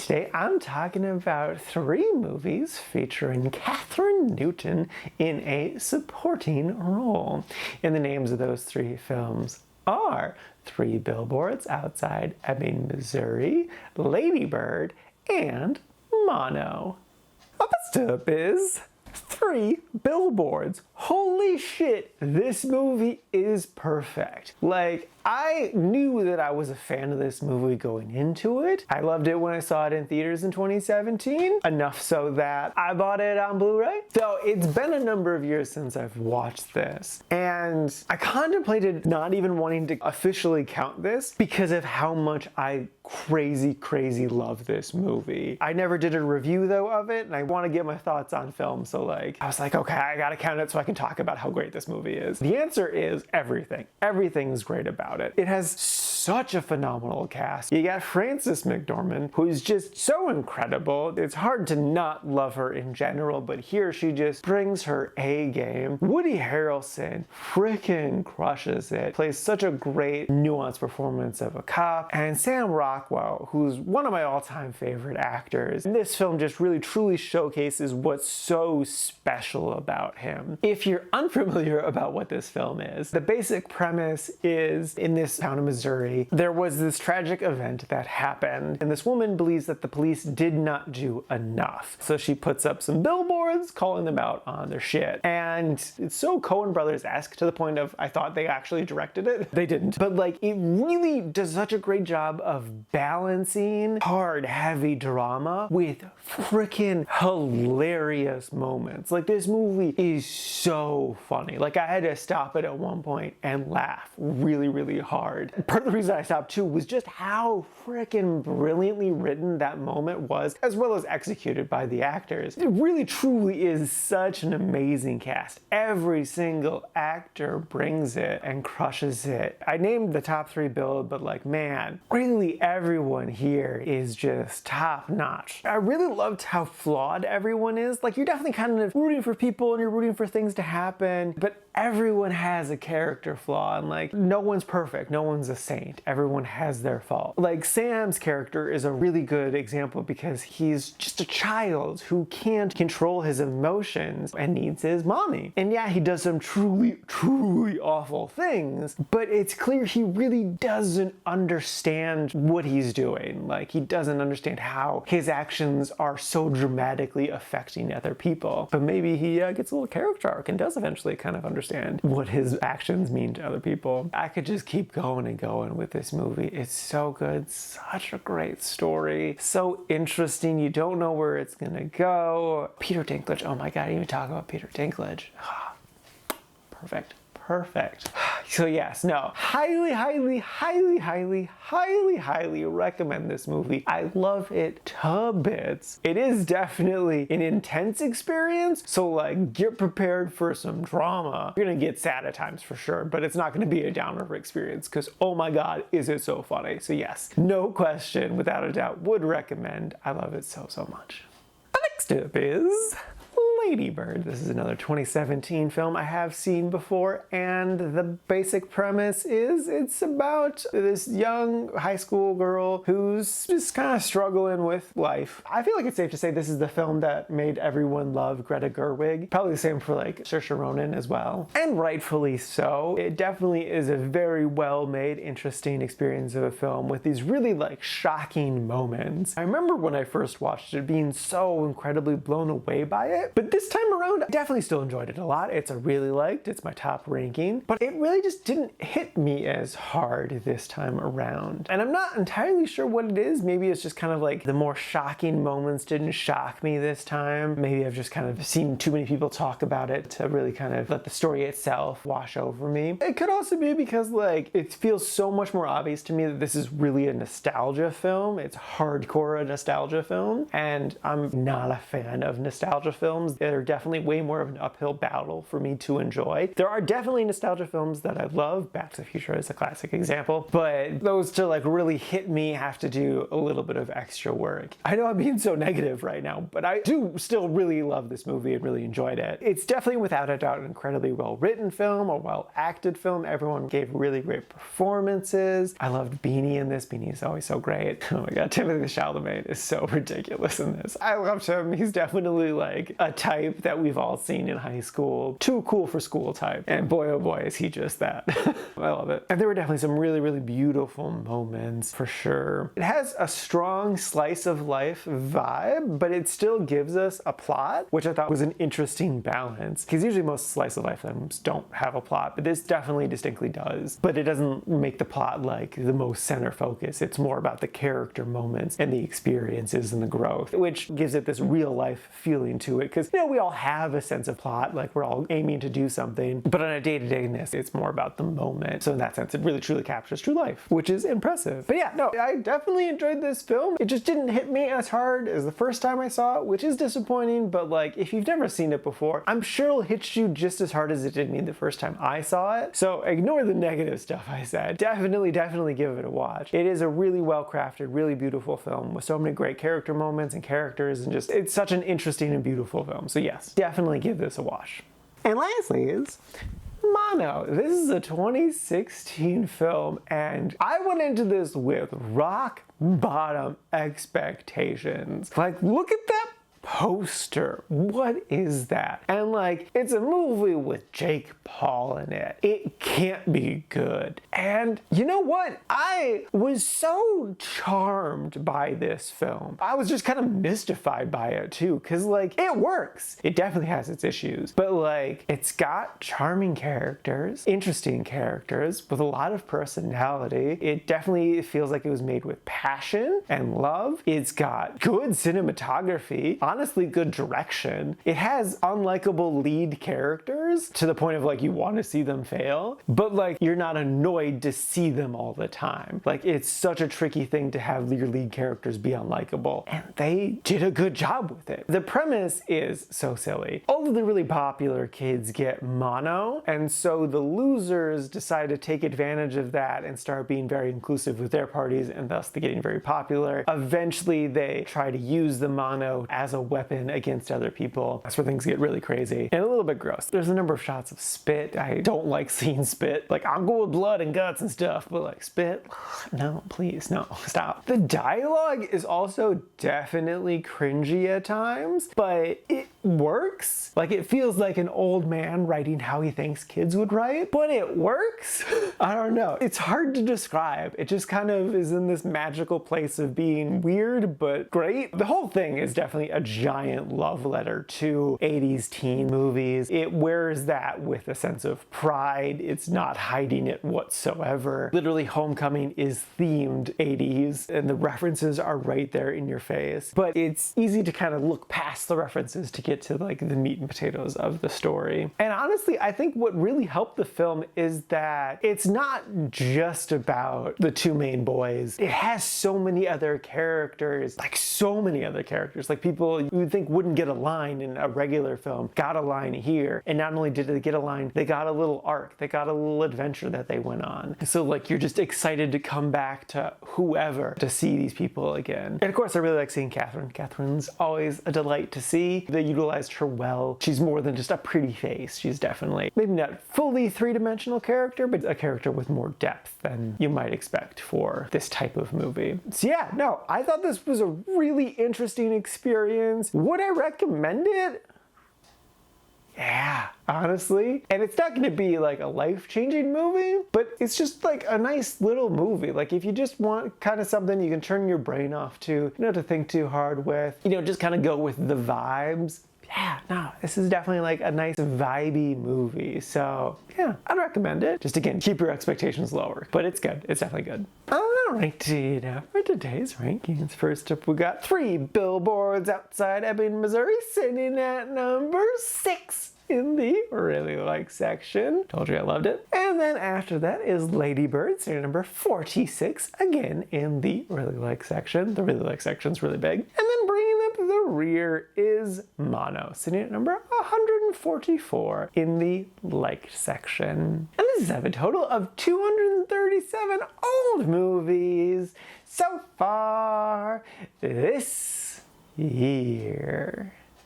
Today I'm talking about 3 movies featuring Kathryn Newton in a supporting role. And the names of those 3 films are 3 Billboards Outside Ebbing, Missouri, Lady Bird, and Mono. What's up is 3 Billboards. Holy shit, this movie is perfect. Like, I knew that I was a fan of this movie going into it. I loved it when I saw it in theaters in 2017, enough so that I bought it on Blu-ray. So it's been a number of years since I've watched this, and I contemplated not even wanting to officially count this because of how much I crazy love this movie. I never did a review though of it, and I want to get my thoughts on film, so like, I was like, okay, I gotta count it so I can talk about how great this movie is. The answer is everything. Everything's great about it. It has such a phenomenal cast. You got Frances McDormand, who's just so incredible. It's hard to not love her in general, but here she just brings her A game. Woody Harrelson freaking crushes it. Plays such a great nuanced performance of a cop. And Sam Rockwell, who's one of my all-time favorite actors. And this film just really truly showcases what's so special about him. If you're unfamiliar about what this film is, the basic premise is in this town of Missouri, there was this tragic event that happened, and this woman believes that the police did not do enough. So she puts up some billboards calling them out on their shit. And it's so Coen Brothers-esque to the point of I thought they actually directed it. They didn't. But like, it really does such a great job of balancing hard, heavy drama with freaking hilarious moments. Like, this movie is so funny. Like, I had to stop it at one point and laugh really hard. Part of the reason I stopped too was just how freaking brilliantly written that moment was, as well as executed by the actors. It really truly is such an amazing cast. Every single actor brings it and crushes it. I named the top 3 Bill, but like, man, really everyone here is just top notch. I really loved how flawed everyone is. Like, you're definitely kind of rooting for people and you're rooting for things to happen, but everyone has a character flaw, and like, no one's perfect, no one's a saint, everyone has their fault. Like, Sam's character is a really good example because he's just a child who can't control his emotions and needs his mommy. And yeah, he does some truly awful things, but it's clear he really doesn't understand what he's doing. Like, he doesn't understand how his actions are so dramatically affecting other people. But maybe he gets a little character arc and does eventually kind of understand what his actions mean to other people. I could just keep going and going with this movie. It's so good, such a great story, so interesting. You don't know where it's gonna go. Peter Dinklage, oh my god, I didn't even talk about Peter Dinklage. Perfect. So yes, no, highly recommend this movie. I love it to bits. It is definitely an intense experience, so like, get prepared for some drama. You're gonna get sad at times for sure, but it's not gonna be a downer experience because, oh my god, is it so funny. So yes, no question, without a doubt, would recommend. I love it so much. Next up is Lady Bird. This is another 2017 film I have seen before, and the basic premise is it's about this young high school girl who's just kind of struggling with life. I feel like it's safe to say this is the film that made everyone love Greta Gerwig. Probably the same for like Saoirse Ronan as well. And rightfully so. It definitely is a very well made, interesting experience of a film with these really like shocking moments. I remember when I first watched it being so incredibly blown away by it, but this time around, I definitely still enjoyed it a lot. It's it's my top ranking, but it really just didn't hit me as hard this time around. And I'm not entirely sure what it is. Maybe it's just kind of like the more shocking moments didn't shock me this time. Maybe I've just kind of seen too many people talk about it to really kind of let the story itself wash over me. It could also be because like, it feels so much more obvious to me that this is really a nostalgia film. It's hardcore a nostalgia film, and I'm not a fan of nostalgia films. They're definitely way more of an uphill battle for me to enjoy. There are definitely nostalgia films that I love. Back to the Future is a classic example, but those to like really hit me have to do a little bit of extra work. I know I'm being so negative right now, but I do still really love this movie and really enjoyed it. It's definitely without a doubt an incredibly well-written film, a well-acted film. Everyone gave really great performances. I loved Beanie in this. Beanie is always so great. Oh my god, Timothée Chalamet is so ridiculous in this. I loved him. He's definitely like a type that we've all seen in high school. Too cool for school type. And boy oh boy is he just that. I love it. And there were definitely some really, really beautiful moments for sure. It has a strong slice of life vibe, but it still gives us a plot, which I thought was an interesting balance. Because usually most slice of life films don't have a plot, but this definitely distinctly does. But it doesn't make the plot like the most center focus. It's more about the character moments and the experiences and the growth, which gives it this real life feeling to it. Because, you know, we all have a sense of plot, like we're all aiming to do something, but on a day-to-dayness, it's more about the moment. So in that sense, it really truly captures true life, which is impressive. But yeah, no, I definitely enjoyed this film. It just didn't hit me as hard as the first time I saw it, which is disappointing, but like, if you've never seen it before, I'm sure it'll hit you just as hard as it did me the first time I saw it. So ignore the negative stuff I said. Definitely give it a watch. It is a really well-crafted, really beautiful film with so many great character moments and characters, and just, it's such an interesting and beautiful film. So yes, definitely give this a watch. And lastly is Mono. This is a 2016 film, and I went into this with rock bottom expectations. Like, look at that poster. What is that? And like, it's a movie with Jake Paul in it. It can't be good. And you know what? I was so charmed by this film. I was just kind of mystified by it too, because like, it works. It definitely has its issues, but like, it's got charming characters, interesting characters with a lot of personality. It definitely feels like it was made with passion and love. It's got good cinematography, honestly good direction. It has unlikable lead characters to the point of like you want to see them fail, but like you're not annoyed to see them all the time. Like, it's such a tricky thing to have your lead characters be unlikable, and they did a good job with it. The premise is so silly. All of the really popular kids get mono, and so the losers decide to take advantage of that and start being very inclusive with their parties, and thus they're getting very popular. Eventually they try to use the mono as a weapon against other people. That's where things get really crazy and a little bit gross. There's a number of shots of spit. I don't like seeing spit. Like, I'm good with blood and guts and stuff, but like spit, no, please, no, stop. The dialogue is also definitely cringy at times, but it works. Like, it feels like an old man writing how he thinks kids would write, but it works. I don't know. It's hard to describe. It just kind of is in this magical place of being weird, but great. The whole thing is definitely a giant love letter to 80s teen movies. It wears that with a sense of pride. It's not hiding it whatsoever. Literally, Homecoming is themed 80s, and the references are right there in your face. But it's easy to kind of look past the references to get to like the meat and potatoes of the story. And honestly, I think what really helped the film is that it's not just about the two main boys. It has so many other characters, like so many other characters, like people you would think wouldn't get a line in a regular film, got a line here. And not only did they get a line, they got a little arc, they got a little adventure that they went on. So like, you're just excited to come back to whoever to see these people again. And of course, I really like seeing Kathryn. Kathryn's always a delight to see. They utilized her well. She's more than just a pretty face. She's definitely, maybe not fully three-dimensional character, but a character with more depth than you might expect for this type of movie. So yeah, no, I thought this was a really interesting experience. Would I recommend it? Yeah, honestly. And it's not going to be like a life-changing movie, but it's just like a nice little movie. Like, if you just want kind of something you can turn your brain off to, you don't have to think too hard with, you know, just kind of go with the vibes. Yeah, no, this is definitely like a nice vibey movie. So yeah, I'd recommend it. Just again, keep your expectations lower, but it's good. It's definitely good. Alrighty, now for today's rankings. First up, we got 3 Billboards outside Ebbing, Missouri, sitting at number 6 in the really like section. Told you I loved it. And then after that is Lady Bird, sitting at number 46, again in the really like section. The really like section's really big. And then bringing up the career is mono, sitting at number 144 in the liked section. And this have a total of 237 old movies so far this year.